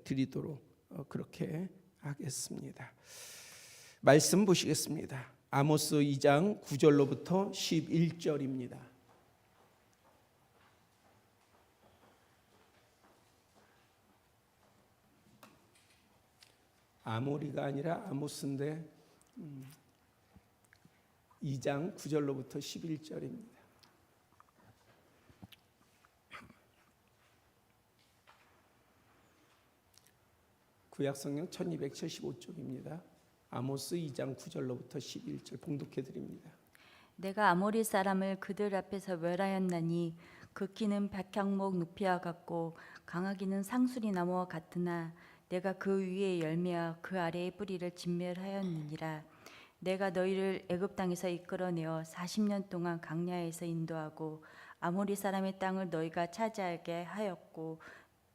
드리도록 그렇게 하겠습니다. 말씀 보시겠습니다. 아모스 2장 9절로부터 11절입니다. 아모리가 아니라 아모스인데 2장 9절로부터 11절입니다. 구약성경 1275쪽입니다. 아모스 2장 9절로부터 11절 봉독해 드립니다. 내가 아모리 사람을 그들 앞에서 멸하였나니 그 키는 백향목 누피와 같고 강하기는 상수리 나무와 같으나 내가 그 위에 열매와 그 아래의 뿌리를 진멸하였느니라. 내가 너희를 애굽 땅에서 이끌어내어 40년 동안 광야에서 인도하고 아모리 사람의 땅을 너희가 차지하게 하였고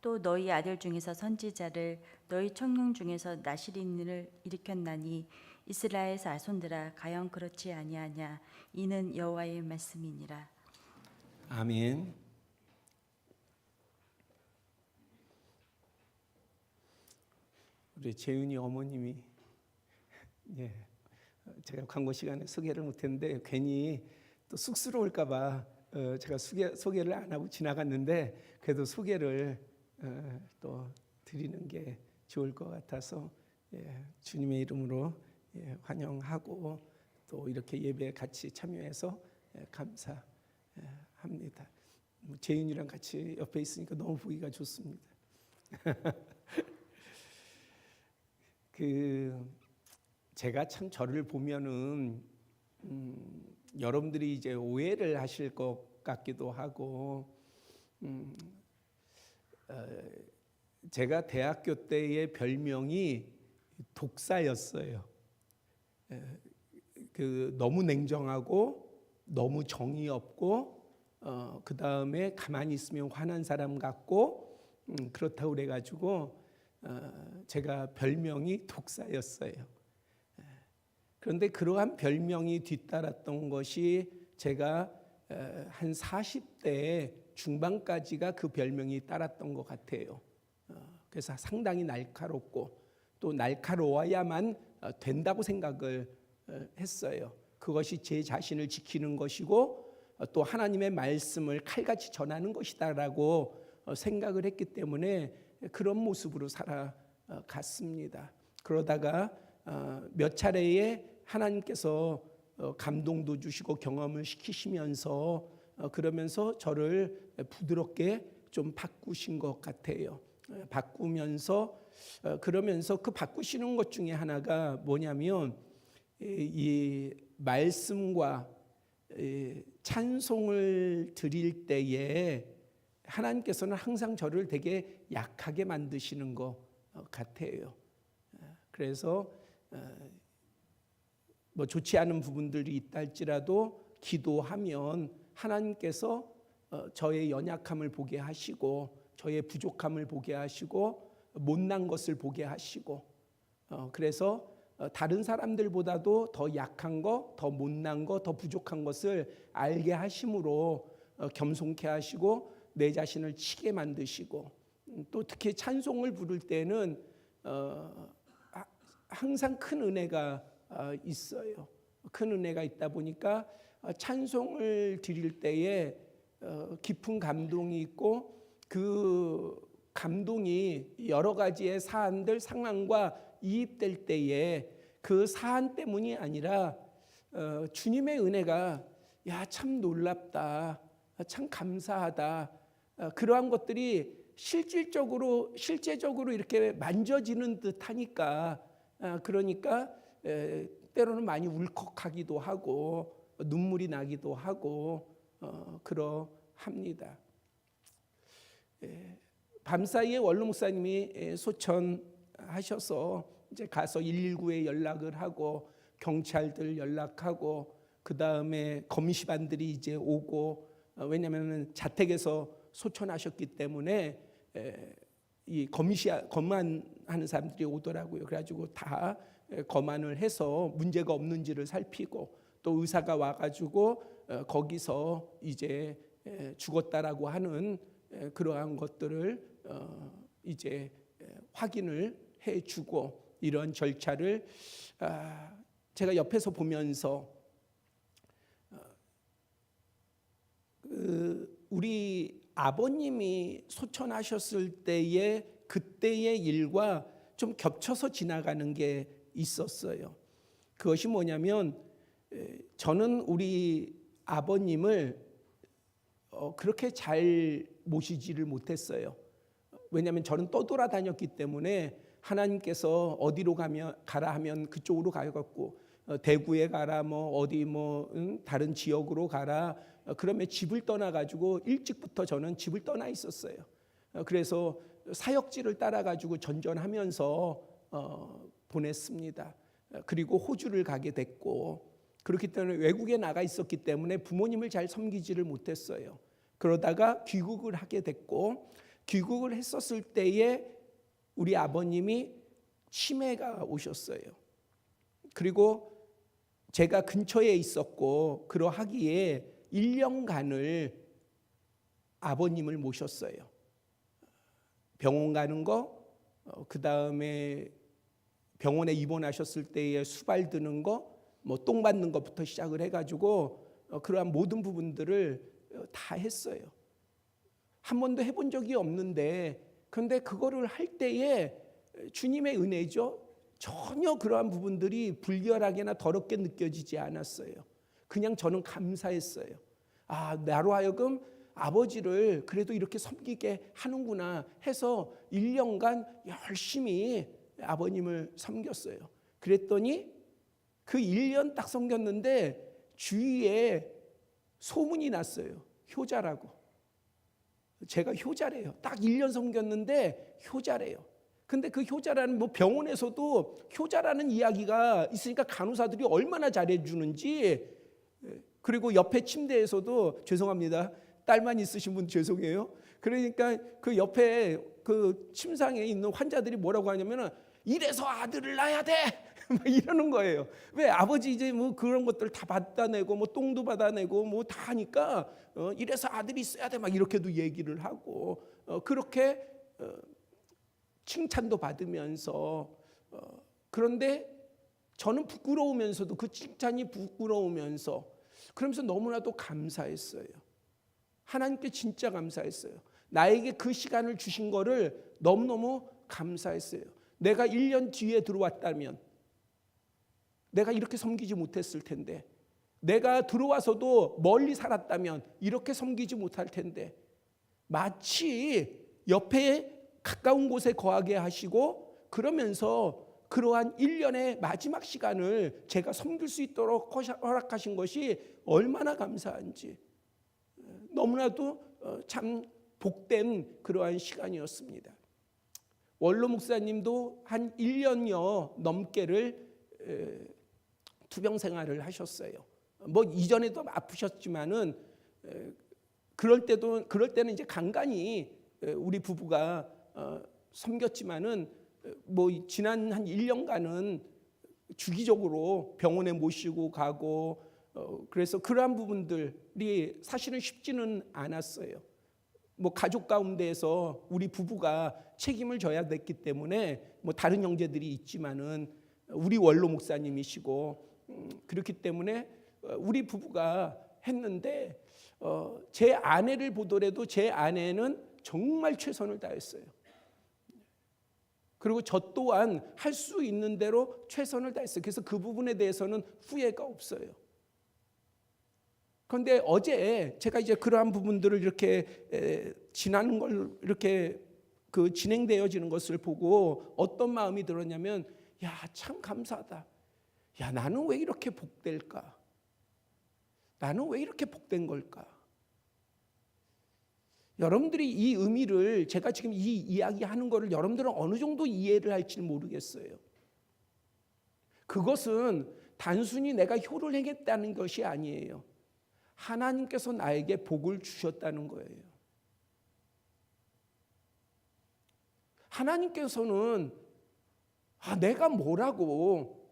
또 너희 아들 중에서 선지자를 너희 청년 중에서 나시린을 일으켰나니 이스라엘 자손들아 가영 그렇지 아니하냐. 이는 여호와의 말씀이니라. 아멘. 우리 재윤이 어머님이 제가 광고 시간에 소개를 못했는데 괜히 또 쑥스러울까봐 제가 소개를 안 하고 지나갔는데 그래도 소개를 또 드리는 게 좋을 것 같아서 주님의 이름으로 환영하고 또 이렇게 예배에 같이 참여해서 감사합니다. 재윤이랑 같이 옆에 있으니까 너무 보기가 좋습니다. 제가 참 저를 보면은 여러분들이 이제 오해를 하실 것 같기도 하고 제가 대학교 때의 별명이 독사였어요. 너무 냉정하고 너무 정이 없고 그 다음에 가만히 있으면 화난 사람 같고 그렇다고 그래가지고 제가 별명이 독사였어요. 그런데 그러한 별명이 뒤따랐던 것이 제가 한 40대 중반까지가 그 별명이 따랐던 것 같아요. 그래서 상당히 날카롭고 또 날카로워야만 된다고 생각을 했어요. 그것이 제 자신을 지키는 것이고 또 하나님의 말씀을 칼같이 전하는 것이다라고 생각을 했기 때문에 그런 모습으로 살아갔습니다. 그러다가 몇 차례에 하나님께서 감동도 주시고 경험을 시키시면서 그러면서 저를 부드럽게 좀 바꾸신 것 같아요. 바꾸면서 그러면서 그 바꾸시는 것 중에 하나가 뭐냐면 이 말씀과 찬송을 드릴 때에 하나님께서는 항상 저를 되게 약하게 만드시는 것 같아요. 그래서 뭐 좋지 않은 부분들이 있다 할지라도 기도하면 하나님께서 저의 연약함을 보게 하시고 저의 부족함을 보게 하시고 못난 것을 보게 하시고 그래서 다른 사람들보다도 더 약한 거, 더 못난 거, 더 부족한 것을 알게 하심으로 겸손케 하시고 내 자신을 치게 만드시고 또 특히 찬송을 부를 때는 항상 큰 은혜가 있어요. 큰 은혜가 있다 보니까 찬송을 드릴 때에 깊은 감동이 있고 그 감동이 여러 가지의 사안들 상황과 이입될 때에 그 사안 때문이 아니라 주님의 은혜가 야 참 놀랍다, 참 감사하다, 그러한 것들이 실제적으로 이렇게 만져지는 듯하니까 그러니까 때로는 많이 울컥하기도 하고 눈물이 나기도 하고 그러합니다. 밤사이에 원로 목사님이 소천하셔서 이제 가서 119에 연락을 하고 경찰들 연락하고 그 다음에 검시반들이 이제 오고 왜냐하면 자택에서 소천하셨기 때문에 이 검안하는 사람들이 오더라고요. 그래가지고 다 검안을 해서 문제가 없는지를 살피고 또 의사가 와가지고 거기서 이제 죽었다라고 하는 그러한 것들을 이제 확인을 해주고 이런 절차를 제가 옆에서 보면서 우리 아버님이 소천하셨을 때의 그때의 일과 좀 겹쳐서 지나가는 게 있었어요. 그것이 뭐냐면 저는 우리 아버님을 그렇게 잘 모시지를 못했어요. 왜냐하면 저는 떠돌아다녔기 때문에 하나님께서 어디로 가라 하면 그쪽으로 가갖고 대구에 가라 어디 다른 지역으로 가라 그러면 집을 떠나가지고 일찍부터 저는 집을 떠나 있었어요. 그래서 사역지를 따라가지고 전전하면서 보냈습니다. 그리고 호주를 가게 됐고 그렇기 때문에 외국에 나가 있었기 때문에 부모님을 잘 섬기지를 못했어요. 그러다가 귀국을 하게 됐고 귀국을 했었을 때에 우리 아버님이 치매가 오셨어요. 그리고 제가 근처에 있었고 그러하기에 1년간을 아버님을 모셨어요. 병원 가는 거, 그 다음에 병원에 입원하셨을 때에 수발 드는 거, 똥 받는 것부터 시작을 해가지고 그러한 모든 부분들을 다 했어요. 한 번도 해본 적이 없는데 그런데 그거를 할 때에 주님의 은혜죠. 전혀 그러한 부분들이 불결하게나 더럽게 느껴지지 않았어요. 그냥 저는 감사했어요. 나로 하여금 아버지를 그래도 이렇게 섬기게 하는구나 해서 1년간 열심히 아버님을 섬겼어요. 그랬더니 그 1년 딱 섬겼는데 주위에 소문이 났어요. 효자라고. 제가 효자래요. 딱 1년 섬겼는데 효자래요. 근데 그 효자라는 병원에서도 효자라는 이야기가 있으니까 간호사들이 얼마나 잘해주는지 그리고 옆에 침대에서도 죄송합니다. 딸만 있으신 분 죄송해요. 그러니까 그 옆에 그 침상에 있는 환자들이 뭐라고 하냐면은 이래서 아들을 낳아야 돼. 이러는 거예요. 왜 아버지 이제 그런 것들 다 받아내고 똥도 받아내고 다 하니까 이래서 아들이 있어야 돼. 막 이렇게도 얘기를 하고 그렇게 칭찬도 받으면서 그런데 저는 부끄러우면서도 그 칭찬이 부끄러우면서 그러면서 너무나도 감사했어요. 하나님께 진짜 감사했어요. 나에게 그 시간을 주신 거를 너무너무 감사했어요. 내가 1년 뒤에 들어왔다면 내가 이렇게 섬기지 못했을 텐데 내가 들어와서도 멀리 살았다면 이렇게 섬기지 못할 텐데 마치 옆에 가까운 곳에 거하게 하시고 그러면서 그러한 1년의 마지막 시간을 제가 섬길 수 있도록 허락하신 것이 얼마나 감사한지 너무나도 참 복된 그러한 시간이었습니다. 원로 목사님도 한 1년여 넘게를 투병 생활을 하셨어요. 이전에도 아프셨지만은 그럴 때는 이제 간간히 우리 부부가 섬겼지만은 지난 한 1년간은 주기적으로 병원에 모시고 가고 그래서 그러한 부분들이 사실은 쉽지는 않았어요. 가족 가운데에서 우리 부부가 책임을 져야 됐기 때문에 다른 형제들이 있지만은 우리 원로 목사님이시고 그렇기 때문에 우리 부부가 했는데 제 아내를 보더라도 제 아내는 정말 최선을 다했어요. 그리고 저 또한 할 수 있는 대로 최선을 다했어요. 그래서 그 부분에 대해서는 후회가 없어요. 그런데 어제 제가 이제 그러한 부분들을 이렇게 지나는 걸 이렇게 진행되어지는 것을 보고 어떤 마음이 들었냐면 참 감사하다. 나는 왜 이렇게 복될까? 나는 왜 이렇게 복된 걸까? 여러분들이 이 의미를 제가 지금 이 이야기하는 거를 여러분들은 어느 정도 이해를 할지는 모르겠어요. 그것은 단순히 내가 효를 행했다는 것이 아니에요. 하나님께서 나에게 복을 주셨다는 거예요. 하나님께서는 내가 뭐라고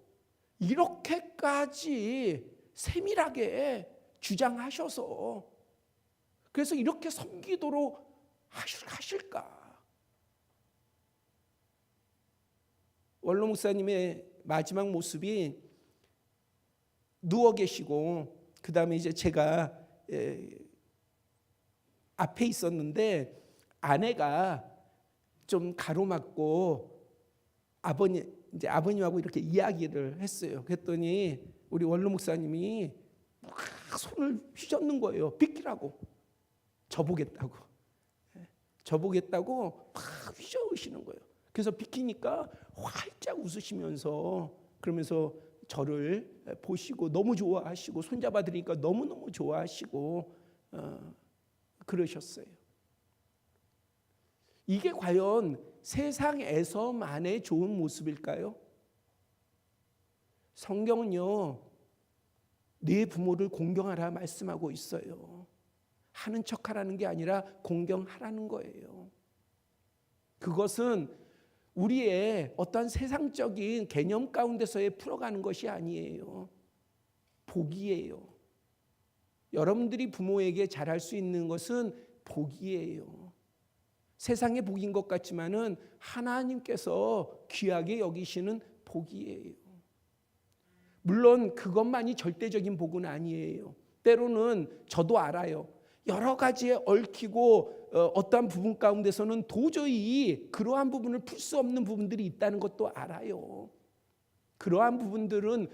이렇게까지 세밀하게 주장하셔서 그래서 이렇게 섬기도록 하실까? 원로 목사님의 마지막 모습이 누워 계시고, 그 다음에 이제 제가 앞에 있었는데 아내가 좀 가로막고 아버님하고 이렇게 이야기를 했어요. 그랬더니 우리 원로 목사님이 막 손을 휘젓는 거예요. 비키라고, 저보겠다고 막 휘저으시는 거예요. 그래서 비키니까 활짝 웃으시면서 그러면서 저를 보시고 너무 좋아하시고 손잡아 드리니까 너무너무 좋아하시고 그러셨어요. 이게 과연 세상에서만의 좋은 모습일까요? 성경은요, 네 부모를 공경하라 말씀하고 있어요. 하는 척하라는 게 아니라 공경하라는 거예요. 그것은 우리의 어떤 세상적인 개념 가운데서의 풀어가는 것이 아니에요. 복이에요. 여러분들이 부모에게 잘할 수 있는 것은 복이에요. 세상의 복인 것 같지만은 하나님께서 귀하게 여기시는 복이에요. 물론 그것만이 절대적인 복은 아니에요. 때로는 저도 알아요. 여러 가지에 얽히고 어떠한 부분 가운데서는 도저히 그러한 부분을 풀 수 없는 부분들이 있다는 것도 알아요. 그러한 분들은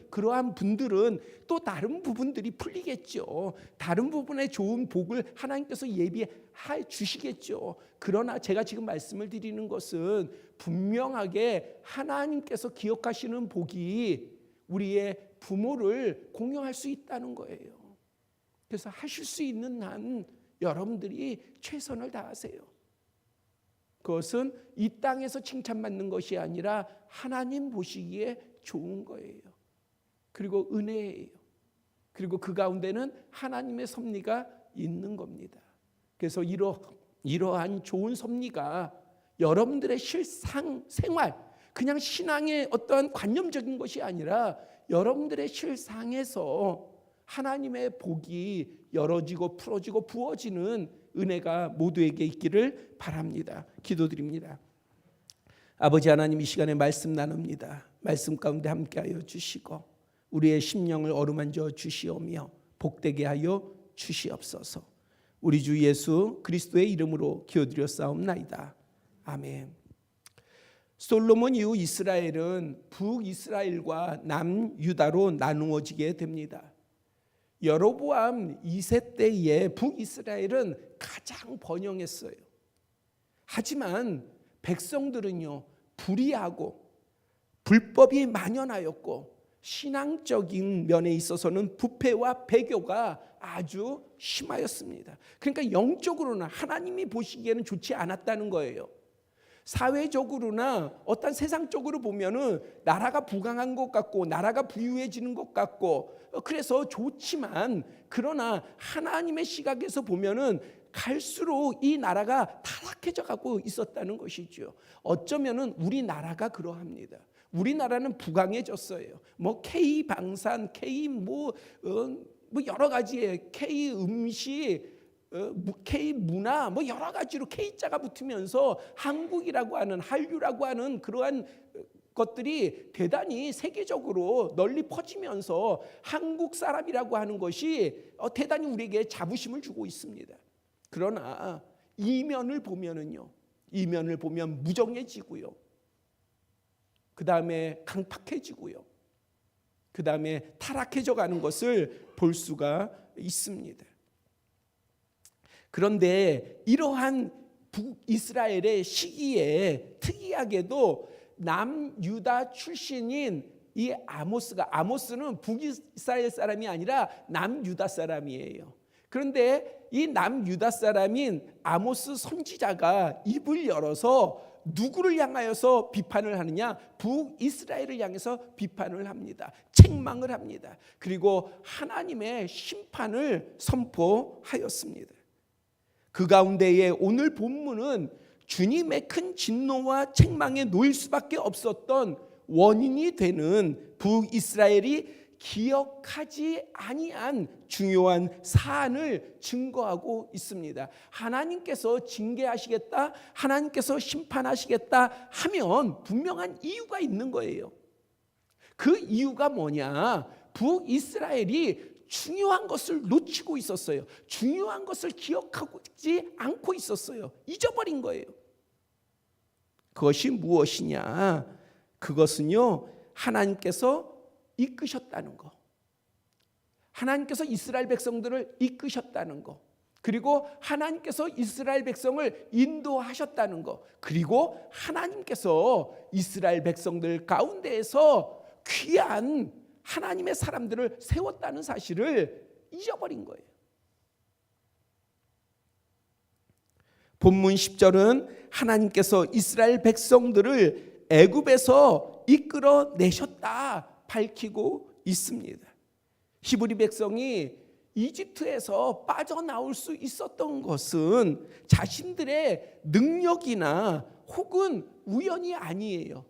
또 다른 부분들이 풀리겠죠. 다른 부분에 좋은 복을 하나님께서 예비해 주시겠죠. 그러나 제가 지금 말씀을 드리는 것은 분명하게 하나님께서 기억하시는 복이 우리의 부모를 공경할 수 있다는 거예요. 그래서 하실 수 있는 한 여러분들이 최선을 다하세요. 그것은 이 땅에서 칭찬받는 것이 아니라 하나님 보시기에 좋은 거예요. 그리고 은혜예요. 그리고 그 가운데는 하나님의 섭리가 있는 겁니다. 그래서 이러한 좋은 섭리가 여러분들의 실상생활, 그냥 신앙의 어떠한 관념적인 것이 아니라 여러분들의 실상에서 하나님의 복이 열어지고 풀어지고 부어지는 은혜가 모두에게 있기를 바랍니다. 기도드립니다. 아버지 하나님, 이 시간에 말씀 나눕니다. 말씀 가운데 함께하여 주시고 우리의 심령을 어루만져 주시오며 복되게 하여 주시옵소서. 우리 주 예수 그리스도의 이름으로 기도드렸사옵나이다. 아멘. 솔로몬 이후 이스라엘은 북이스라엘과 남유다로 나누어지게 됩니다. 여로보암 2세 때에 북이스라엘은 가장 번영했어요. 하지만 백성들은요, 불의하고 불법이 만연하였고 신앙적인 면에 있어서는 부패와 배교가 아주 심하였습니다. 그러니까 영적으로는 하나님이 보시기에는 좋지 않았다는 거예요. 사회적으로나 어떤 세상적으로 보면은 나라가 부강한 것 같고 나라가 부유해지는 것 같고 그래서 좋지만, 그러나 하나님의 시각에서 보면은 갈수록 이 나라가 타락해져 가고 있었다는 것이죠. 어쩌면은 우리나라가 그러합니다. 우리나라는 부강해졌어요. 뭐 K 방산, K 뭐 여러 가지의 K 음식, K 문화, 뭐 여러 가지로 K자가 붙으면서 한국이라고 하는, 한류라고 하는 그러한 것들이 대단히 세계적으로 널리 퍼지면서 한국 사람이라고 하는 것이 대단히 우리에게 자부심을 주고 있습니다. 그러나 이면을 보면 무정해지고요. 그 다음에 강팍해지고요. 그 다음에 타락해져 가는 것을 볼 수가 있습니다. 그런데 이러한 북이스라엘의 시기에 특이하게도 남유다 출신인 이 아모스는 북이스라엘 사람이 아니라 남유다 사람이에요. 그런데 이 남유다 사람인 아모스 선지자가 입을 열어서 누구를 향하여서 비판을 하느냐? 북이스라엘을 향해서 비판을 합니다. 책망을 합니다. 그리고 하나님의 심판을 선포하였습니다. 그 가운데에 오늘 본문은 주님의 큰 진노와 책망에 놓일 수밖에 없었던 원인이 되는 북이스라엘이 기억하지 아니한 중요한 사안을 증거하고 있습니다. 하나님께서 징계하시겠다, 하나님께서 심판하시겠다 하면 분명한 이유가 있는 거예요. 그 이유가 뭐냐? 북이스라엘이 중요한 것을 놓치고 있었어요. 중요한 것을 기억하지 않고 있었어요. 잊어버린 거예요. 그것이 무엇이냐? 그것은요, 하나님께서 이끄셨다는 거, 하나님께서 이스라엘 백성들을 이끄셨다는 거, 그리고 하나님께서 이스라엘 백성을 인도하셨다는 거, 그리고 하나님께서 이스라엘 백성들 가운데에서 귀한 하나님의 사람들을 세웠다는 사실을 잊어버린 거예요. 본문 10절은 하나님께서 이스라엘 백성들을 애굽에서 이끌어내셨다 밝히고 있습니다. 히브리 백성이 이집트에서 빠져나올 수 있었던 것은 자신들의 능력이나 혹은 우연이 아니에요.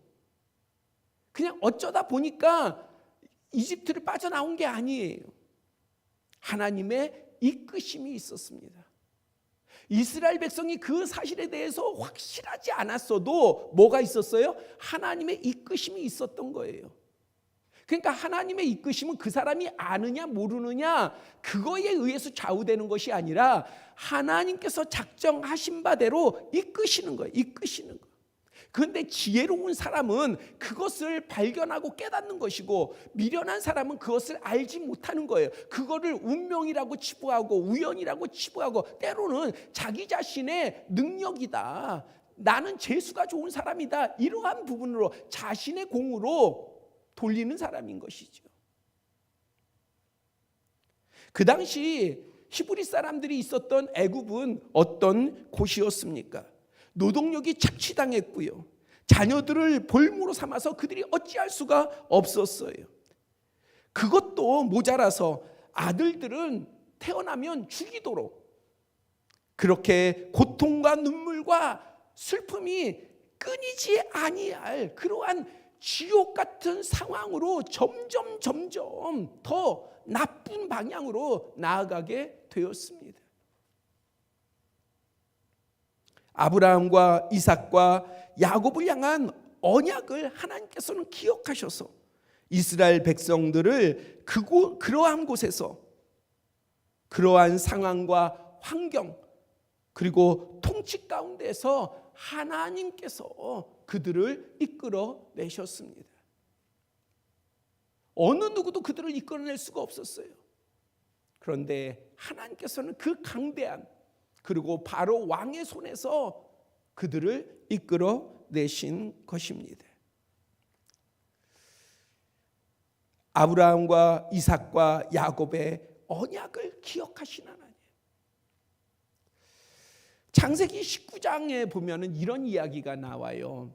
그냥 어쩌다 보니까 이집트를 빠져나온 게 아니에요. 하나님의 이끄심이 있었습니다. 이스라엘 백성이 그 사실에 대해서 확실하지 않았어도 뭐가 있었어요? 하나님의 이끄심이 있었던 거예요. 그러니까 하나님의 이끄심은 그 사람이 아느냐 모르느냐 그거에 의해서 좌우되는 것이 아니라 하나님께서 작정하신 바대로 이끄시는 거예요. 이끄시는 거. 그런데 지혜로운 사람은 그것을 발견하고 깨닫는 것이고, 미련한 사람은 그것을 알지 못하는 거예요. 그거를 운명이라고 치부하고 우연이라고 치부하고, 때로는 자기 자신의 능력이다, 나는 재수가 좋은 사람이다, 이러한 부분으로 자신의 공으로 돌리는 사람인 것이죠. 그 당시 히브리 사람들이 있었던 애굽은 어떤 곳이었습니까? 노동력이 착취당했고요, 자녀들을 볼모로 삼아서 그들이 어찌할 수가 없었어요. 그것도 모자라서 아들들은 태어나면 죽이도록, 그렇게 고통과 눈물과 슬픔이 끊이지 아니할 그러한 지옥 같은 상황으로 점점 더 나쁜 방향으로 나아가게 되었습니다. 아브라함과 이삭과 야곱을 향한 언약을 하나님께서는 기억하셔서 이스라엘 백성들을 그러한 곳에서, 그러한 상황과 환경, 그리고 통치 가운데서 하나님께서 그들을 이끌어내셨습니다. 어느 누구도 그들을 이끌어낼 수가 없었어요. 그런데 하나님께서는 그 강대한, 그리고 바로 왕의 손에서 그들을 이끌어내신 것입니다. 아브라함과 이삭과 야곱의 언약을 기억하신 하나님. 창세기 19장에 보면은 이런 이야기가 나와요.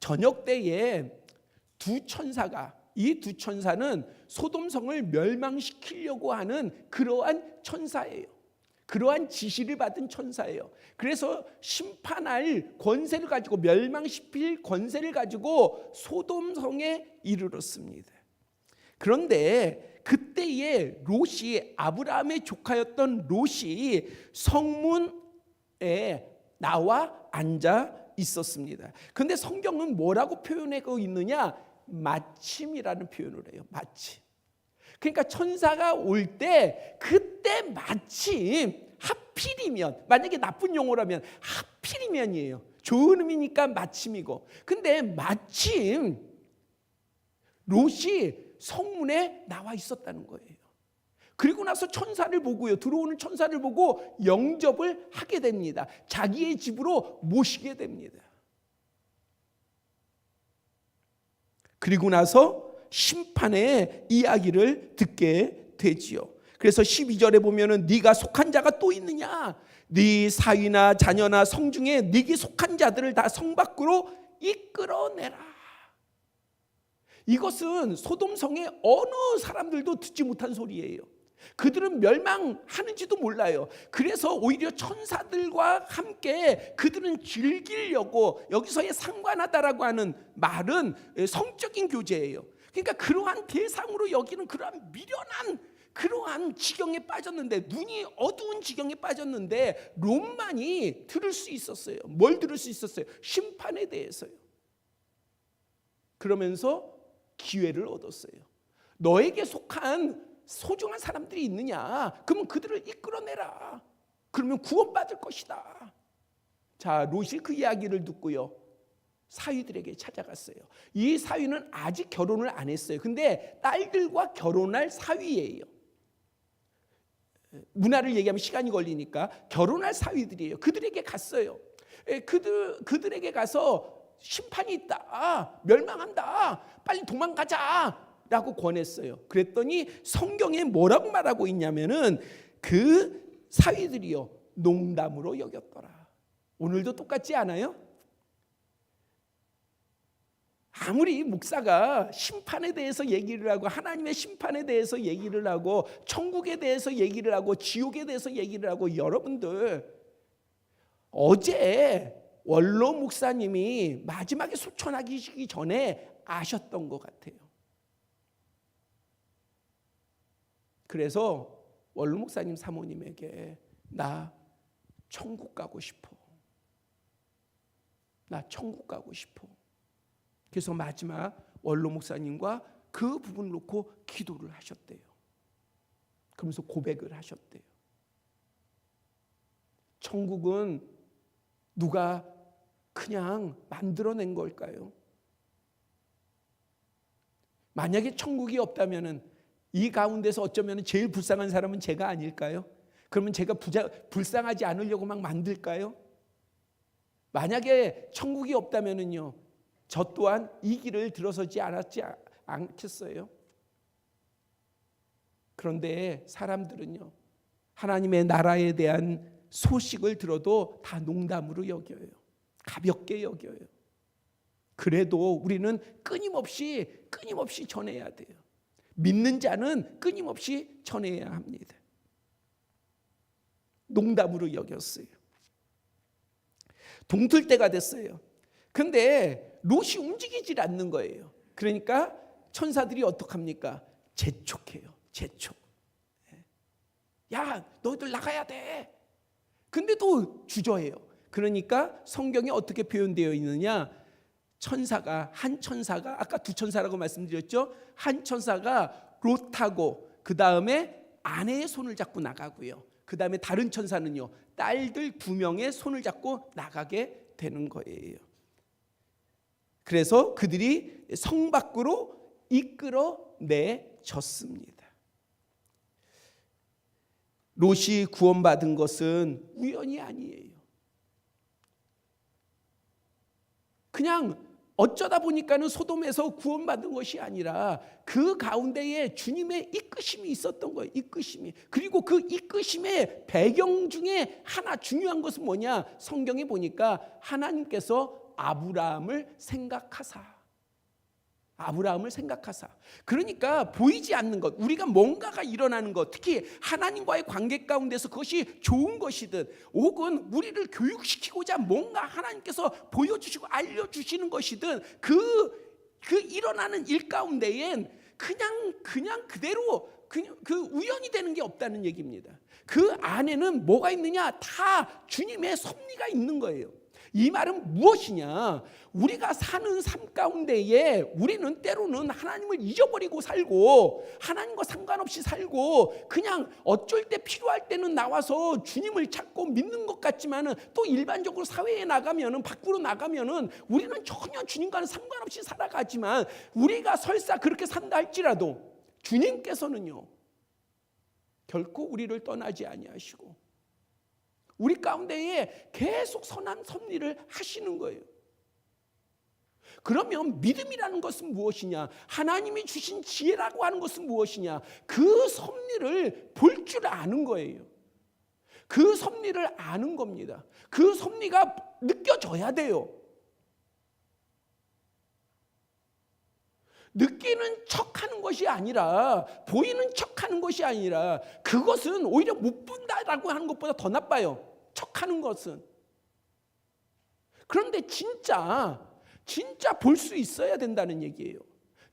저녁 때에 두 천사가, 이 두 천사는 소돔성을 멸망시키려고 하는 그러한 천사예요. 그러한 지시를 받은 천사예요. 그래서 심판할 권세를 가지고, 멸망시킬 권세를 가지고 소돔성에 이르렀습니다. 그런데 그때에 롯이, 아브라함의 조카였던 롯이 성문에 나와 앉아 있었습니다. 그런데 성경은 뭐라고 표현하고 있느냐? 마침이라는 표현을 해요. 마침. 그러니까 천사가 올 때, 그때 마침, 하필이면, 만약에 나쁜 용어라면 하필이면이에요. 좋은 의미니까 마침이고, 근데 마침 롯이 성문에 나와 있었다는 거예요. 그리고 나서 천사를 보고요, 들어오는 천사를 보고 영접을 하게 됩니다. 자기의 집으로 모시게 됩니다. 그리고 나서 심판의 이야기를 듣게 되지요. 그래서 12절에 보면은 네가 속한 자가 또 있느냐? 네 사위나 자녀나 성중에 네게 속한 자들을 다 성 밖으로 이끌어내라. 이것은 소돔성의 어느 사람들도 듣지 못한 소리예요. 그들은 멸망하는지도 몰라요. 그래서 오히려 천사들과 함께 그들은 즐기려고, 여기서의 상관하다라고 하는 말은 성적인 교제예요. 그러니까 그러한 대상으로 여기는 그러한 미련한 그러한 지경에 빠졌는데, 눈이 어두운 지경에 빠졌는데 롯만이 들을 수 있었어요. 뭘 들을 수 있었어요? 심판에 대해서요. 그러면서 기회를 얻었어요. 너에게 속한 소중한 사람들이 있느냐? 그러면 그들을 이끌어내라. 그러면 구원받을 것이다. 자, 롯이 그 이야기를 듣고요, 사위들에게 찾아갔어요. 이 사위는 아직 결혼을 안 했어요. 근데 딸들과 결혼할 사위예요. 문화를 얘기하면 시간이 걸리니까 결혼할 사위들이에요. 그들에게 갔어요. 그들에게 가서 심판이 있다, 멸망한다, 빨리 도망가자 라고 권했어요. 그랬더니 성경에 뭐라고 말하고 있냐면은 그 사위들이요, 농담으로 여겼더라. 오늘도 똑같지 않아요? 아무리 목사가 심판에 대해서 얘기를 하고, 하나님의 심판에 대해서 얘기를 하고, 천국에 대해서 얘기를 하고, 지옥에 대해서 얘기를 하고, 여러분들 어제 원로 목사님이 마지막에 소천하기 전에 아셨던 것 같아요. 그래서 원로 목사님 사모님에게 나 천국 가고 싶어. 나 천국 가고 싶어. 그래서 마지막 원로 목사님과 그 부분을 놓고 기도를 하셨대요. 그러면서 고백을 하셨대요. 천국은 누가 그냥 만들어낸 걸까요? 만약에 천국이 없다면은 이 가운데서 어쩌면 제일 불쌍한 사람은 제가 아닐까요? 그러면 제가 불쌍하지 않으려고 막 만들까요? 만약에 천국이 없다면은요, 저 또한 이 길을 들어서지 않겠어요? 그런데 사람들은요, 하나님의 나라에 대한 소식을 들어도 다 농담으로 여겨요. 가볍게 여겨요. 그래도 우리는 끊임없이 전해야 돼요. 믿는 자는 끊임없이 전해야 합니다. 농담으로 여겼어요. 동틀 때가 됐어요. 근데 롯이 움직이질 않는 거예요. 그러니까 천사들이 어떡합니까? 재촉해요. 재촉. 야, 너희들 나가야 돼. 근데 또 주저해요. 그러니까 성경에 어떻게 표현되어 있느냐? 한 천사가 아까 두 천사라고 말씀드렸죠. 한 천사가 롯하고 그 다음에 아내의 손을 잡고 나가고요. 그 다음에 다른 천사는요, 딸들 2명의 손을 잡고 나가게 되는 거예요. 그래서 그들이 성 밖으로 이끌어내졌습니다. 롯이 구원받은 것은 우연이 아니에요. 그냥 어쩌다 보니까는 소돔에서 구원받은 것이 아니라 그 가운데에 주님의 이끄심이 있었던 거예요. 이끄심이. 그리고 그 이끄심의 배경 중에 하나 중요한 것은 뭐냐? 성경에 보니까 하나님께서 아브라함을 생각하사. 그러니까 보이지 않는 것, 우리가 뭔가가 일어나는 것, 특히 하나님과의 관계 가운데서 그것이 좋은 것이든 혹은 우리를 교육시키고자 뭔가 하나님께서 보여주시고 알려주시는 것이든 그 일어나는 일 가운데엔 그냥 그대로 그 우연이 되는 게 없다는 얘기입니다. 그 안에는 뭐가 있느냐? 다 주님의 섭리가 있는 거예요. 이 말은 무엇이냐? 우리가 사는 삶 가운데에 우리는 때로는 하나님을 잊어버리고 살고 하나님과 상관없이 살고 그냥 어쩔 때 필요할 때는 나와서 주님을 찾고 믿는 것 같지만은 또 일반적으로 사회에 나가면은 밖으로 나가면은 우리는 전혀 주님과는 상관없이 살아가지만 우리가 설사 그렇게 산다 할지라도 주님께서는요, 결코 우리를 떠나지 아니하시고 우리 가운데에 계속 선한 섭리를 하시는 거예요. 그러면 믿음이라는 것은 무엇이냐? 하나님이 주신 지혜라고 하는 것은 무엇이냐? 그 섭리를 볼 줄 아는 거예요. 그 섭리를 아는 겁니다. 그 섭리가 느껴져야 돼요. 느끼는 척하는 것이 아니라, 보이는 척하는 것이 아니라, 그것은 오히려 못 본다라고 하는 것보다 더 나빠요. 척하는 것은. 그런데 진짜 볼 수 있어야 된다는 얘기예요.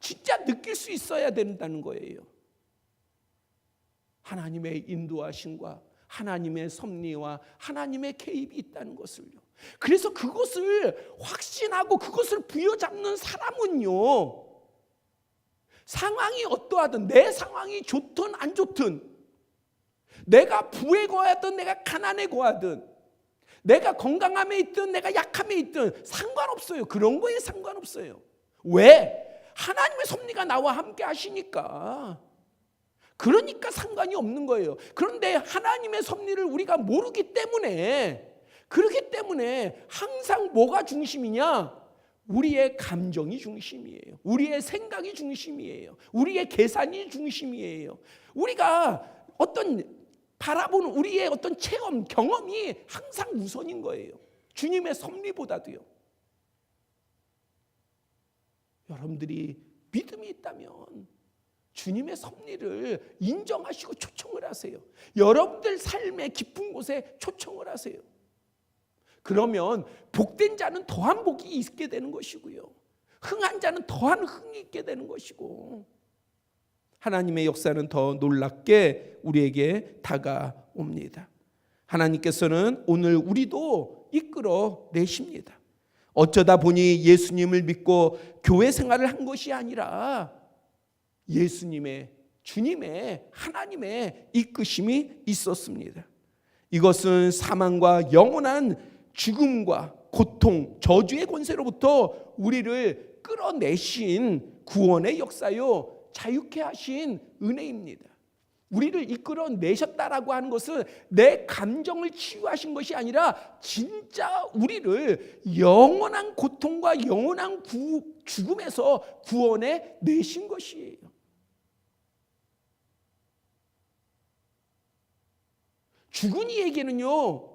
진짜 느낄 수 있어야 된다는 거예요. 하나님의 인도하심과 하나님의 섭리와 하나님의 개입이 있다는 것을요. 그래서 그것을 확신하고 그것을 부여잡는 사람은요, 상황이 어떠하든, 내 상황이 좋든 안 좋든, 내가 부에 거하든 내가 가난에 거하든, 내가 건강함에 있든 내가 약함에 있든 상관없어요. 그런 거에 상관없어요. 왜? 하나님의 섭리가 나와 함께 하시니까. 그러니까 상관이 없는 거예요. 그런데 하나님의 섭리를 우리가 모르기 때문에, 그렇기 때문에 항상 뭐가 중심이냐? 우리의 감정이 중심이에요. 우리의 생각이 중심이에요. 우리의 계산이 중심이에요. 우리가 어떤 바라보는 우리의 어떤 체험, 경험이 항상 우선인 거예요. 주님의 섭리보다도요. 여러분들이 믿음이 있다면 주님의 섭리를 인정하시고 초청을 하세요. 여러분들 삶의 깊은 곳에 초청을 하세요. 그러면 복된 자는 더한 복이 있게 되는 것이고요, 흥한 자는 더한 흥이 있게 되는 것이고, 하나님의 역사는 더 놀랍게 우리에게 다가옵니다. 하나님께서는 오늘 우리도 이끌어 내십니다. 어쩌다 보니 예수님을 믿고 교회 생활을 한 것이 아니라 예수님의, 주님의, 하나님의 이끄심이 있었습니다. 이것은 사망과 영원한 죽음과 고통, 저주의 권세로부터 우리를 끌어내신 구원의 역사요, 자유케 하신 은혜입니다. 우리를 이끌어 내셨다라고 하는 것은 내 감정을 치유하신 것이 아니라 진짜 우리를 영원한 고통과 영원한 죽음에서 구원해 내신 것이에요. 죽은 이에게는요,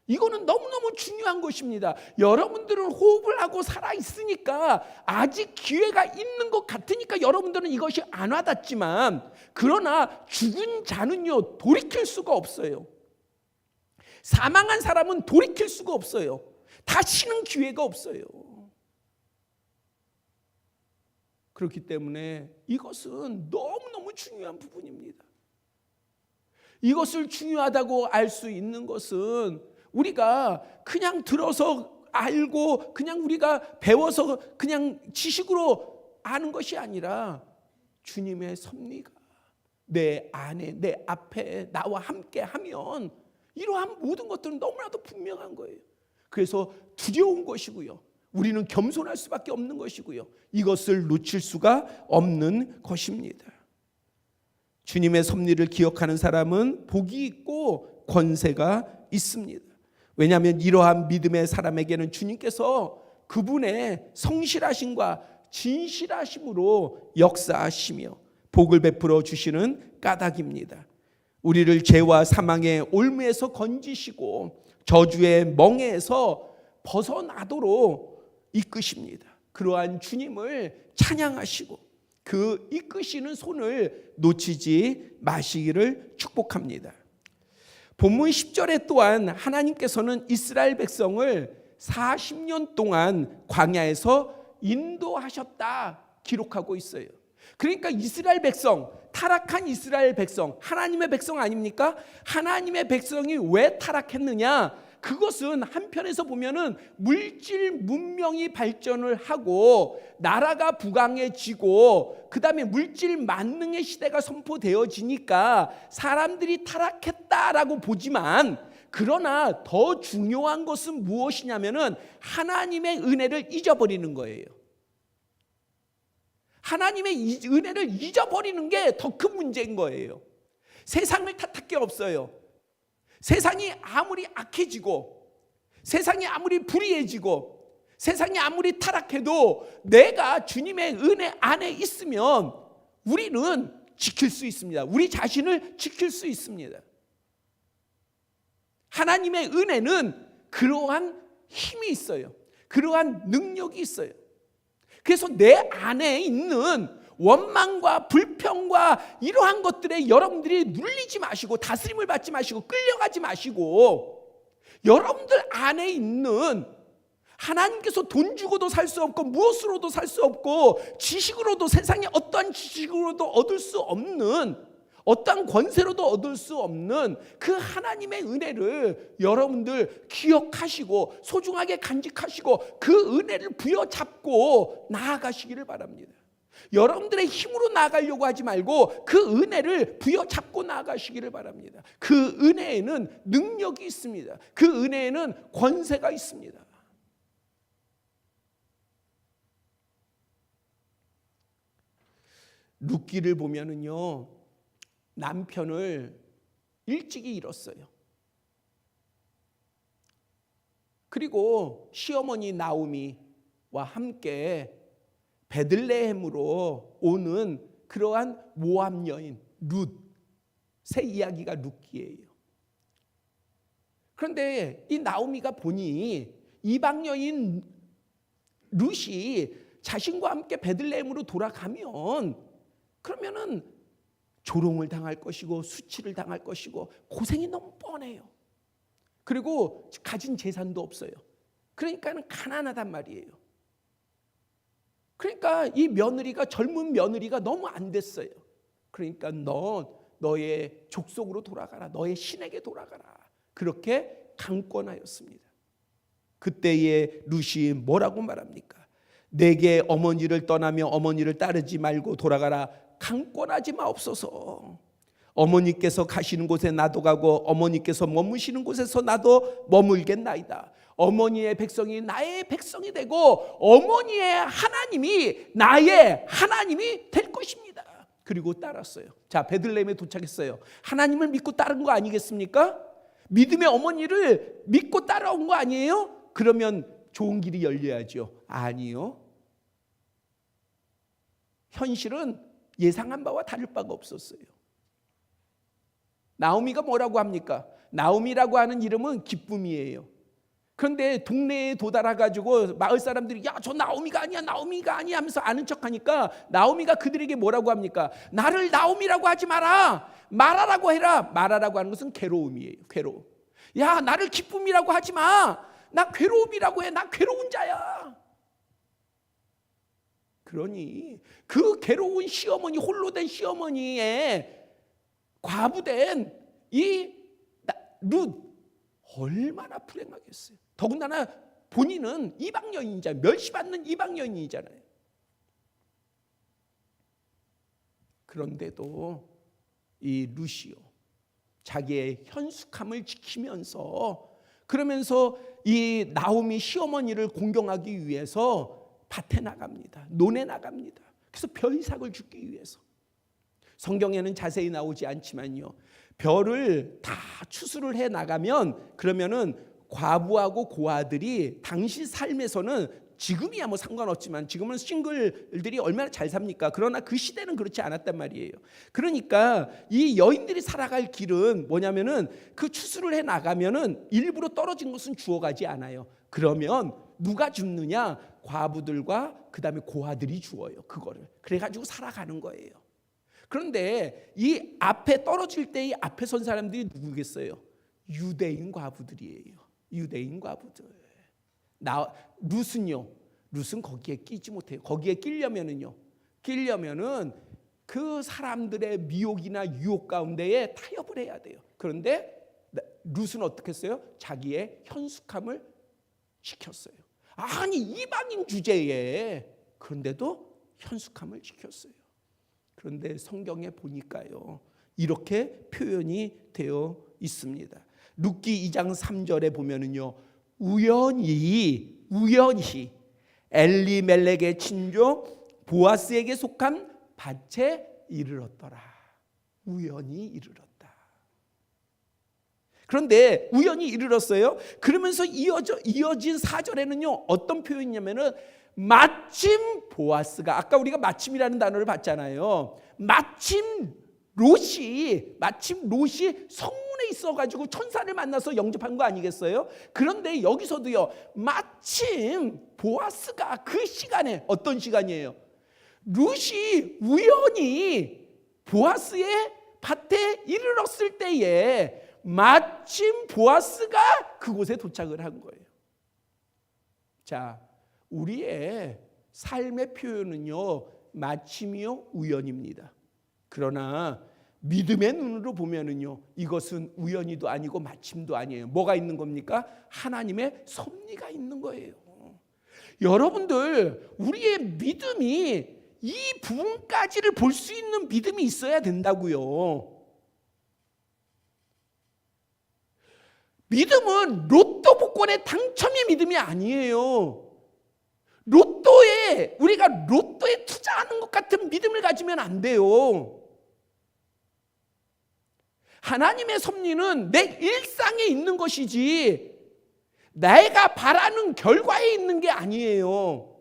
이거는 너무너무 중요한 것입니다. 여러분들은 호흡을 하고 살아있으니까 아직 기회가 있는 것 같으니까 여러분들은 이것이 안 와닿지만, 그러나 죽은 자는요, 돌이킬 수가 없어요. 사망한 사람은 돌이킬 수가 없어요. 다시는 기회가 없어요. 그렇기 때문에 이것은 너무너무 중요한 부분입니다. 이것을 중요하다고 알 수 있는 것은 우리가 그냥 들어서 알고 그냥 우리가 배워서 그냥 지식으로 아는 것이 아니라 주님의 섭리가 내 안에, 내 앞에 나와 함께 하면 이러한 모든 것들은 너무나도 분명한 거예요. 그래서 두려운 것이고요, 우리는 겸손할 수밖에 없는 것이고요, 이것을 놓칠 수가 없는 것입니다. 주님의 섭리를 기억하는 사람은 복이 있고 권세가 있습니다. 왜냐하면 이러한 믿음의 사람에게는 주님께서 그분의 성실하심과 진실하심으로 역사하시며 복을 베풀어 주시는 까닭입니다. 우리를 죄와 사망의 올무에서 건지시고 저주의 멍에에서 벗어나도록 이끄십니다. 그러한 주님을 찬양하시고 그 이끄시는 손을 놓치지 마시기를 축복합니다. 본문 10절에 또한 하나님께서는 이스라엘 백성을 40년 동안 광야에서 인도하셨다 기록하고 있어요. 그러니까 이스라엘 백성, 타락한 이스라엘 백성, 하나님의 백성 아닙니까? 하나님의 백성이 왜 타락했느냐? 그것은 한편에서 보면은 물질 문명이 발전을 하고 나라가 부강해지고 그다음에 물질 만능의 시대가 선포되어지니까 사람들이 타락했다라고 보지만, 그러나 더 중요한 것은 무엇이냐면은 하나님의 은혜를 잊어버리는 거예요. 하나님의 은혜를 잊어버리는 게 더 큰 문제인 거예요. 세상을 탓할 게 없어요. 세상이 아무리 악해지고 세상이 아무리 불의해지고 세상이 아무리 타락해도 내가 주님의 은혜 안에 있으면 우리는 지킬 수 있습니다. 우리 자신을 지킬 수 있습니다. 하나님의 은혜는 그러한 힘이 있어요. 그러한 능력이 있어요. 그래서 내 안에 있는 원망과 불평과 이러한 것들에 여러분들이 눌리지 마시고 다스림을 받지 마시고 끌려가지 마시고 여러분들 안에 있는 하나님께서 돈 주고도 살 수 없고 무엇으로도 살 수 없고 지식으로도 세상에 어떠한 지식으로도 얻을 수 없는, 어떠한 권세로도 얻을 수 없는 그 하나님의 은혜를 여러분들 기억하시고 소중하게 간직하시고 그 은혜를 부여잡고 나아가시기를 바랍니다. 여러분들의 힘으로 나아가려고 하지 말고 그 은혜를 부여잡고 나아가시기를 바랍니다. 그 은혜에는 능력이 있습니다. 그 은혜에는 권세가 있습니다. 룻기를 보면은요, 남편을 일찍이 잃었어요. 그리고 시어머니 나오미와 함께 베들레헴으로 오는 그러한 모압 여인 룻의 이야기가 룻기예요. 그런데 이 나오미가 보니 이방 여인 룻이 자신과 함께 베들레헴으로 돌아가면 그러면은 조롱을 당할 것이고 수치를 당할 것이고 고생이 너무 뻔해요. 그리고 가진 재산도 없어요. 그러니까는 가난하단 말이에요. 그러니까 이 며느리가, 젊은 며느리가 너무 안 됐어요. 그러니까 너의 족속으로 돌아가라, 너의 신에게 돌아가라, 그렇게 강권하였습니다. 그때의 룻이 뭐라고 말합니까? 내게 어머니를 떠나며 어머니를 따르지 말고 돌아가라. 강권하지 마옵소서. 어머니께서 가시는 곳에 나도 가고 어머니께서 머무시는 곳에서 나도 머물겠나이다. 어머니의 백성이 나의 백성이 되고 어머니의 하나님이 나의 하나님이 될 것입니다. 그리고 따랐어요. 자, 베들레헴에 도착했어요. 하나님을 믿고 따른 거 아니겠습니까? 믿음의 어머니를 믿고 따라온 거 아니에요? 그러면 좋은 길이 열려야죠. 아니요. 현실은 예상한 바와 다를 바가 없었어요. 나오미가 뭐라고 합니까? 나오미라고 하는 이름은 기쁨이에요. 그런데 동네에 도달해가지고 마을 사람들이 야, 저 나오미가 아니야, 나오미가 아니야 하면서 아는 척하니까 나오미가 그들에게 뭐라고 합니까? 나를 나오미라고 하지 마라, 마라라고 해라. 마라라고 하는 것은 괴로움이에요. 괴로움. 야, 나를 기쁨이라고 하지 마, 나 괴로움이라고 해. 나 괴로운 자야. 그러니 그 괴로운 시어머니, 홀로 된 시어머니의 과부된 이 룻 얼마나 불행하겠어요. 더군다나 본인은 이방 여인이잖아요. 멸시받는 이방 여인이잖아요. 그런데도 이 룻이요, 자기의 현숙함을 지키면서, 그러면서 이 나오미 시어머니를 공경하기 위해서 밭에 나갑니다. 논에 나갑니다. 그래서 벼이삭을 줍기 위해서. 성경에는 자세히 나오지 않지만요, 벼를 다 추수를 해 나가면 그러면은 과부하고 고아들이 당시 삶에서는, 지금이야 뭐 상관없지만 지금은 싱글들이 얼마나 잘 삽니까? 그러나 그 시대는 그렇지 않았단 말이에요. 그러니까 이 여인들이 살아갈 길은 뭐냐면은 그 추수를 해 나가면은 일부러 떨어진 것은 주워가지 않아요. 그러면 누가 줍느냐? 과부들과 그 다음에 고아들이 주어요. 그거를. 그래가지고 살아가는 거예요. 그런데 이 앞에 떨어질 때 이 앞에 선 사람들이 누구겠어요? 유대인 과부들이에요. 유대인 과부들. 룻은 거기에 끼지 못해요. 거기에 끼려면은 그 사람들의 미혹이나 유혹 가운데에 타협을 해야 돼요. 그런데 룻은 어떻게 했어요? 자기의 현숙함을 지켰어요. 아니, 이방인 주제에 그런데도 현숙함을 지켰어요. 그런데 성경에 보니까요, 이렇게 표현이 되어 있습니다. 룻기 2장 3절에 보면은요, 우연히 엘리멜렉의 친조 보아스에게 속한 밭에 이르렀더라. 우연히 이르렀다. 그런데 우연히 이르렀어요. 그러면서 이어진 4절에는요, 어떤 표현이냐면은 마침 보아스가, 아까 우리가 마침이라는 단어를 봤잖아요. 마침 롯이 성문에 있어가지고 천사를 만나서 영접한 거 아니겠어요? 그런데 여기서도요, 마침 보아스가 그 시간에, 어떤 시간이에요? 롯이 우연히 보아스의 밭에 이르렀을 때에 마침 보아스가 그곳에 도착을 한 거예요. 자, 우리의 삶의 표현은요, 마침이요 우연입니다. 그러나 믿음의 눈으로 보면은요, 이것은 우연이도 아니고 마침도 아니에요. 뭐가 있는 겁니까? 하나님의 섭리가 있는 거예요. 여러분들, 우리의 믿음이 이 부분까지를 볼 수 있는 믿음이 있어야 된다고요. 믿음은 로또 복권의 당첨의 믿음이 아니에요. 우리가 로또에 투자하는 것 같은 믿음을 가지면 안 돼요. 하나님의 섭리는 내 일상에 있는 것이지 내가 바라는 결과에 있는 게 아니에요.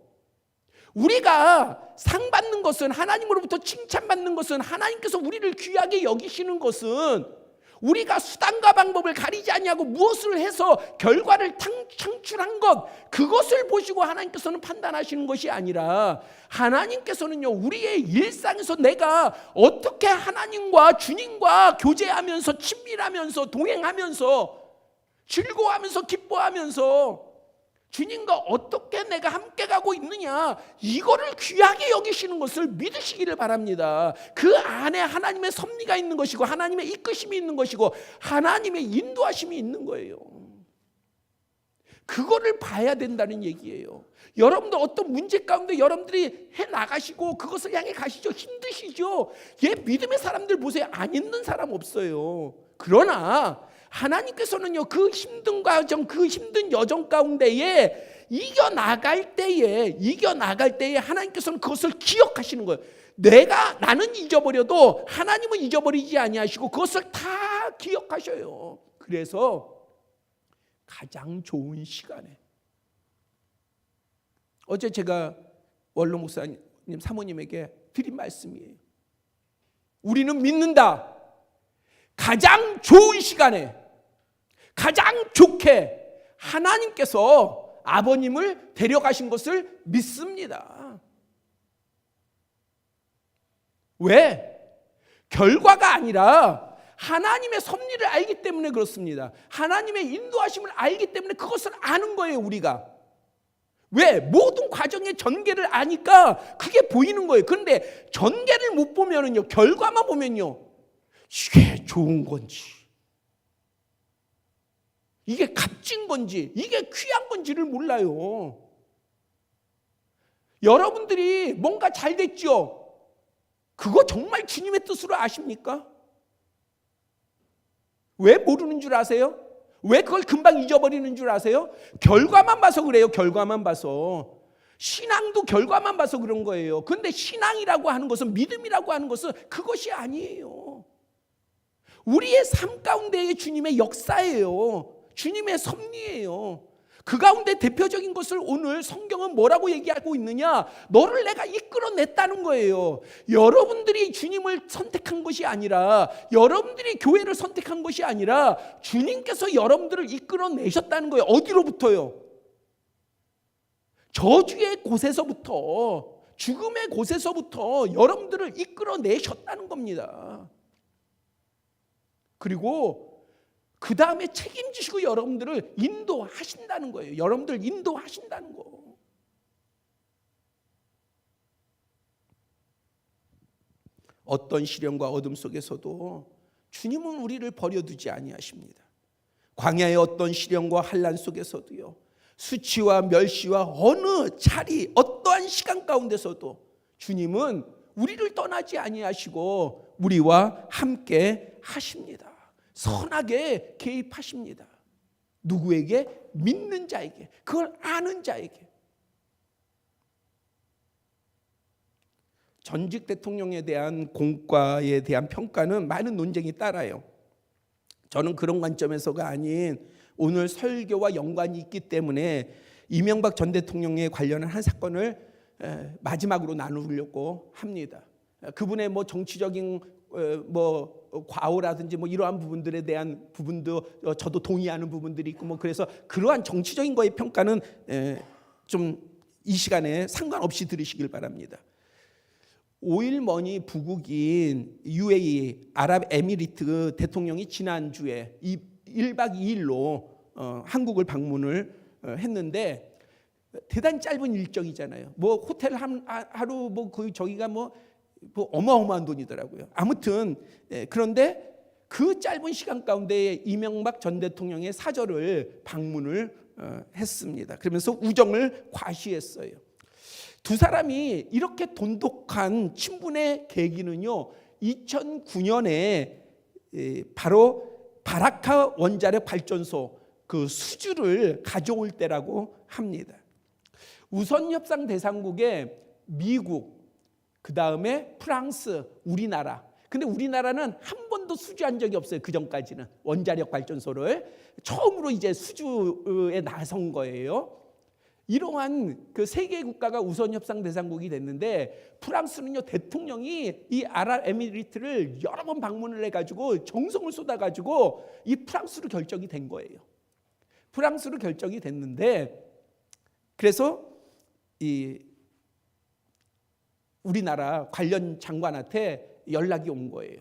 우리가 상 받는 것은, 하나님으로부터 칭찬받는 것은, 하나님께서 우리를 귀하게 여기시는 것은 우리가 수단과 방법을 가리지 아니하고 무엇을 해서 결과를 창출한 것, 그것을 보시고 하나님께서는 판단하시는 것이 아니라, 하나님께서는요, 우리의 일상에서 내가 어떻게 하나님과 주님과 교제하면서 친밀하면서 동행하면서 즐거워하면서 기뻐하면서 주님과 어떻게 내가 함께 가고 있느냐, 이거를 귀하게 여기시는 것을 믿으시기를 바랍니다. 그 안에 하나님의 섭리가 있는 것이고, 하나님의 이끄심이 있는 것이고, 하나님의 인도하심이 있는 거예요. 그거를 봐야 된다는 얘기예요. 여러분들 어떤 문제 가운데 여러분들이 해 나가시고 그것을 향해 가시죠. 힘드시죠. 믿음의 사람들 보세요. 안 힘든 사람 없어요. 그러나 하나님께서는요, 그 힘든 과정, 그 힘든 여정 가운데에 이겨나갈 때에 하나님께서는 그것을 기억하시는 거예요. 나는 잊어버려도 하나님은 잊어버리지 아니하시고 그것을 다 기억하셔요. 그래서 가장 좋은 시간에, 어제 제가 원로 목사님 사모님에게 드린 말씀이에요. 우리는 믿는다. 가장 좋은 시간에, 가장 좋게 하나님께서 아버님을 데려가신 것을 믿습니다. 왜? 결과가 아니라 하나님의 섭리를 알기 때문에 그렇습니다. 하나님의 인도하심을 알기 때문에 그것을 아는 거예요, 우리가. 왜? 모든 과정의 전개를 아니까 그게 보이는 거예요. 그런데 전개를 못 보면은요, 결과만 보면요, 이게 좋은 건지, 이게 값진 건지, 이게 귀한 건지를 몰라요. 여러분들이 뭔가 잘 됐죠? 그거 정말 주님의 뜻으로 아십니까? 왜 모르는 줄 아세요? 왜 그걸 금방 잊어버리는 줄 아세요? 결과만 봐서 그래요. 결과만 봐서. 신앙도 결과만 봐서 그런 거예요. 그런데 신앙이라고 하는 것은, 믿음이라고 하는 것은 그것이 아니에요. 우리의 삶 가운데의 주님의 역사예요. 주님의 섭리예요. 그 가운데 대표적인 것을 오늘 성경은 뭐라고 얘기하고 있느냐? 너를 내가 이끌어냈다는 거예요. 여러분들이 주님을 선택한 것이 아니라, 여러분들이 교회를 선택한 것이 아니라 주님께서 여러분들을 이끌어내셨다는 거예요. 어디로부터요? 저주의 곳에서부터, 죽음의 곳에서부터 여러분들을 이끌어내셨다는 겁니다. 그리고 그 다음에 책임지시고 여러분들을 인도하신다는 거예요. 여러분들 인도하신다는 거. 어떤 시련과 어둠 속에서도 주님은 우리를 버려두지 아니하십니다. 광야의 어떤 시련과 환난 속에서도요, 수치와 멸시와 어느 자리, 어떠한 시간 가운데서도 주님은 우리를 떠나지 아니하시고 우리와 함께 하십니다. 선하게 개입하십니다. 누구에게? 믿는 자에게, 그걸 아는 자에게. 전직 대통령에 대한 공과에 대한 평가는 많은 논쟁이 따라요. 저는 그런 관점에서가 아닌 오늘 설교와 연관이 있기 때문에 이명박 전 대통령에 관련한 한 사건을 마지막으로 나누려고 합니다. 그분의 정치적인 과오라든지 이러한 부분들에 대한 부분도 저도 동의하는 부분들이 있고 그래서 그러한 정치적인 거의 평가는 좀 이 시간에 상관없이 들으시길 바랍니다. 5일머니 부국인 UAE 아랍에미리트 대통령이 지난주에 1박 2일로 한국을 방문을 했는데 대단히 짧은 일정이잖아요. 뭐 호텔 하루 뭐 거의 저기가 뭐 어마어마한 돈이더라고요. 아무튼 그런데 그 짧은 시간 가운데 이명박 전 대통령의 사저를 방문을 했습니다. 그러면서 우정을 과시했어요. 두 사람이 이렇게 돈독한 친분의 계기는요, 2009년에 바로 바라카 원자력 발전소 그 수주를 가져올 때라고 합니다. 우선 협상 대상국에 미국, 그 다음에 프랑스, 우리나라. 근데 우리나라는 한 번도 수주한 적이 없어요. 그 전까지는 원자력 발전소를 처음으로 이제 수주에 나선 거예요. 이러한 그 세 개 국가가 우선 협상 대상국이 됐는데 프랑스는요, 대통령이 이 아랍에미리트를 여러 번 방문을 해가지고 정성을 쏟아가지고 이 프랑스로 결정이 된 거예요. 프랑스로 결정이 됐는데 그래서 이 우리나라 관련 장관한테 연락이 온 거예요.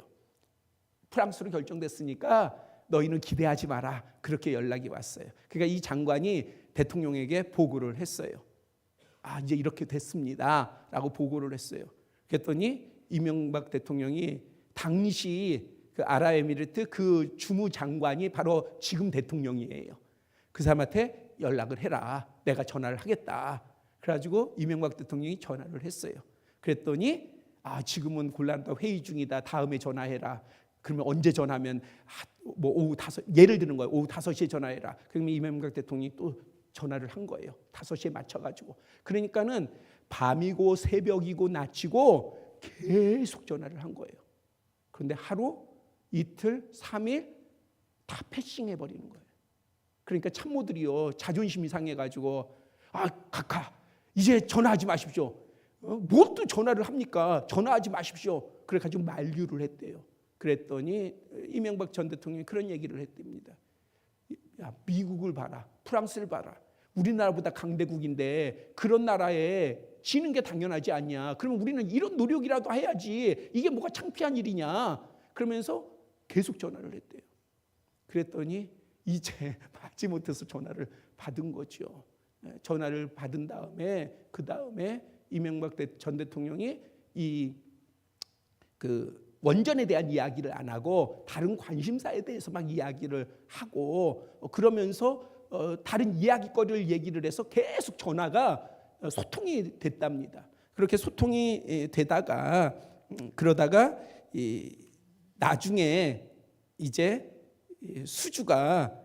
프랑스로 결정됐으니까 너희는 기대하지 마라. 그렇게 연락이 왔어요. 그러니까 이 장관이 대통령에게 보고를 했어요. 아, 이제 이렇게 됐습니다. 라고 보고를 했어요. 그랬더니 이명박 대통령이 당시 그 아랍에미리트 그 주무장관이 바로 지금 대통령이에요. 그 사람한테 연락을 해라. 내가 전화를 하겠다. 그래가지고 이명박 대통령이 전화를 했어요. 그랬더니 지금은 곤란하다, 회의 중이다, 다음에 전화해라. 그러면 언제 전화하면 뭐 오후 5, 예를 드는 거예요. 오후 5시에 전화해라. 그러면 이명박 대통령이 또 전화를 한 거예요. 5시에 맞춰가지고. 그러니까는 밤이고 새벽이고 낮이고 계속 전화를 한 거예요. 그런데 하루, 이틀, 3일 다 패싱해버리는 거예요. 그러니까 참모들이요, 자존심이 상해가지고 각하 이제 전화하지 마십시오. 뭐 또 전화를 합니까? 전화하지 마십시오. 그래가지고 만류를 했대요. 그랬더니 이명박 전 대통령이 그런 얘기를 했답니다. 야, 미국을 봐라, 프랑스를 봐라. 우리나라보다 강대국인데 그런 나라에 지는 게 당연하지 않냐. 그러면 우리는 이런 노력이라도 해야지. 이게 뭐가 창피한 일이냐. 그러면서 계속 전화를 했대요. 그랬더니 이제 받지 못해서 전화를 받은 거죠. 전화를 받은 다음에 그 다음에 이명박 전 대통령이 이 그 원전에 대한 이야기를 안 하고 다른 관심사에 대해서 막 이야기를 하고 그러면서 다른 이야기거리를 얘기를 해서 계속 전화가 소통이 됐답니다. 그렇게 소통이 되다가 그러다가 나중에 이제 수주가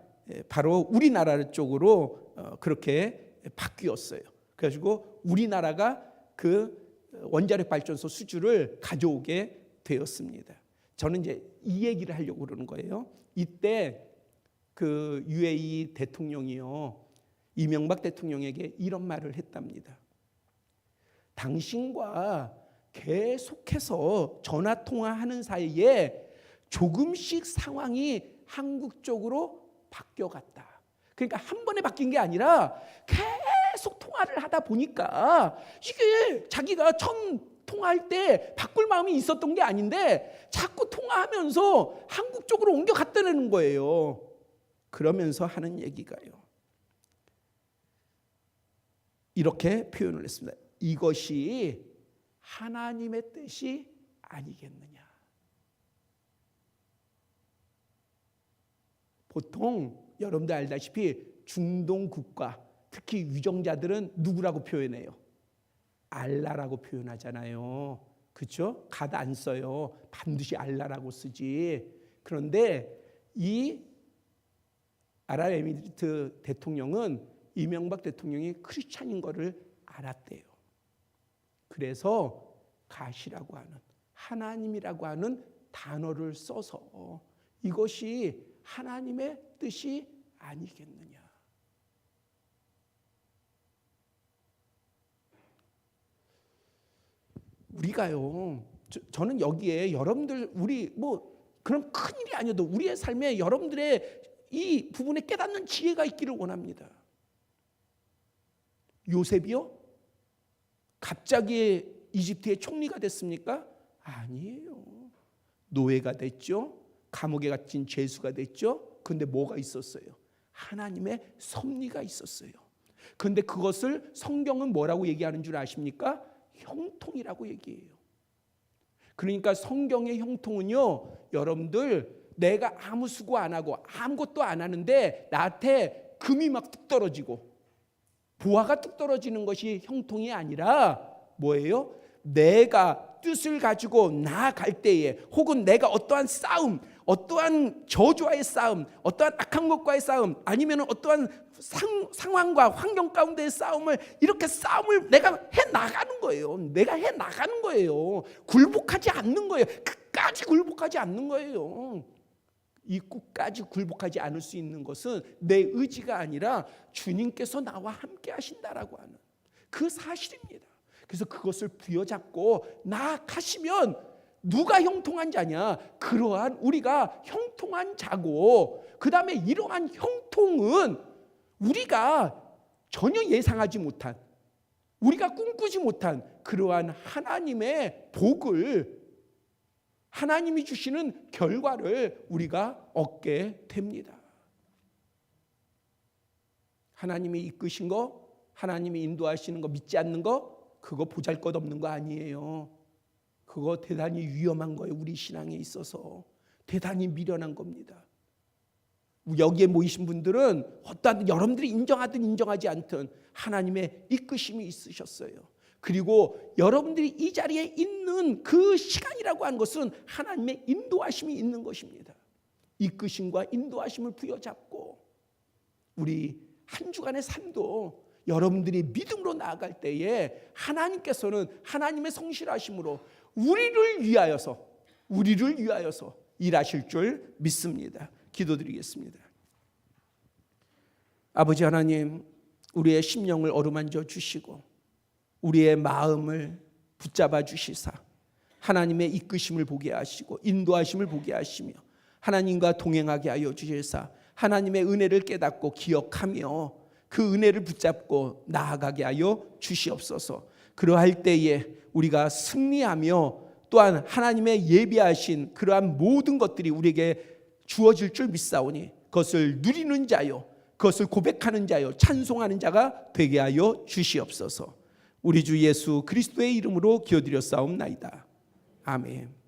바로 우리나라 쪽으로 그렇게 바뀌었어요. 그래가지고 우리나라가 그 원자력 발전소 수주를 가져오게 되었습니다. 저는 이제 이 얘기를 하려고 그러는 거예요. 이때 그 UAE 대통령이요, 이명박 대통령에게 이런 말을 했답니다. 당신과 계속해서 전화 통화하는 사이에 조금씩 상황이 한국 쪽으로 바뀌어갔다. 그러니까 한 번에 바뀐 게 아니라 계속 통화를 하다 보니까 이게 자기가 처음 통화할 때 바꿀 마음이 있었던 게 아닌데 자꾸 통화하면서 한국 쪽으로 옮겨갔다는 거예요. 그러면서 하는 얘기가요, 이렇게 표현을 했습니다. 이것이 하나님의 뜻이 아니겠느냐. 보통 여러분들 알다시피 중동 국가, 특히 위정자들은 누구라고 표현해요? 알라라고 표현하잖아요. 그렇죠? 갓 안 써요. 반드시 알라라고 쓰지. 그런데 이 아랍에미리트 대통령은 이명박 대통령이 크리스찬인 것을 알았대요. 그래서 가시라고 하는, 하나님이라고 하는 단어를 써서 이것이 하나님의 뜻이 아니겠느냐. 우리가요, 저는 여기에 여러분들, 우리 뭐 그런 큰 일이 아니어도 우리의 삶에 여러분들의 이 부분에 깨닫는 지혜가 있기를 원합니다. 요셉이요? 갑자기 이집트의 총리가 됐습니까? 아니에요. 노예가 됐죠. 감옥에 갇힌 죄수가 됐죠. 그런데 뭐가 있었어요? 하나님의 섭리가 있었어요. 그런데 그것을 성경은 뭐라고 얘기하는 줄 아십니까? 형통이라고 얘기해요. 그러니까 성경의 형통은요, 여러분들 내가 아무 수고 안 하고 아무것도 안 하는데 나한테 금이 막 뚝 떨어지고 보화가 뚝 떨어지는 것이 형통이 아니라 뭐예요? 내가 뜻을 가지고 나아갈 때에, 혹은 내가 어떠한 싸움, 어떠한 저주와의 싸움, 어떠한 악한 것과의 싸움, 아니면 어떠한 상황과 환경 가운데의 싸움을, 이렇게 싸움을 내가 해 나가는 거예요. 내가 해 나가는 거예요. 굴복하지 않는 거예요. 끝까지 굴복하지 않는 거예요. 이 끝까지 굴복하지 않을 수 있는 것은 내 의지가 아니라 주님께서 나와 함께 하신다라고 하는 그 사실입니다. 그래서 그것을 부여잡고 나아가시면 누가 형통한 자냐? 그러한 우리가 형통한 자고, 그 다음에 이러한 형통은 우리가 전혀 예상하지 못한, 우리가 꿈꾸지 못한 그러한 하나님의 복을, 하나님이 주시는 결과를 우리가 얻게 됩니다. 하나님이 이끄신 거, 하나님이 인도하시는 거 믿지 않는 거, 그거 보잘것없는 거 아니에요. 그거 대단히 위험한 거예요. 우리 신앙에 있어서 대단히 미련한 겁니다. 여기에 모이신 분들은 어떠한, 여러분들이 인정하든 인정하지 않든 하나님의 이끄심이 있으셨어요. 그리고 여러분들이 이 자리에 있는 그 시간이라고 하는 것은 하나님의 인도하심이 있는 것입니다. 이끄심과 인도하심을 부여잡고 우리 한 주간의 삶도 여러분들이 믿음으로 나아갈 때에 하나님께서는 하나님의 성실하심으로 우리를 위하여서 일하실 줄 믿습니다. 기도드리겠습니다. 아버지 하나님, 우리의 심령을 어루만져 주시고 우리의 마음을 붙잡아 주시사 하나님의 이끄심을 보게 하시고 인도하심을 보게 하시며 하나님과 동행하게 하여 주시사 하나님의 은혜를 깨닫고 기억하며 그 은혜를 붙잡고 나아가게 하여 주시옵소서. 그러할 때에 우리가 승리하며 또한 하나님의 예비하신 그러한 모든 것들이 우리에게 주어질 줄 믿사오니 그것을 누리는 자요, 그것을 고백하는 자요, 찬송하는 자가 되게 하여 주시옵소서. 우리 주 예수 그리스도의 이름으로 기도드렸사옵나이다. 아멘.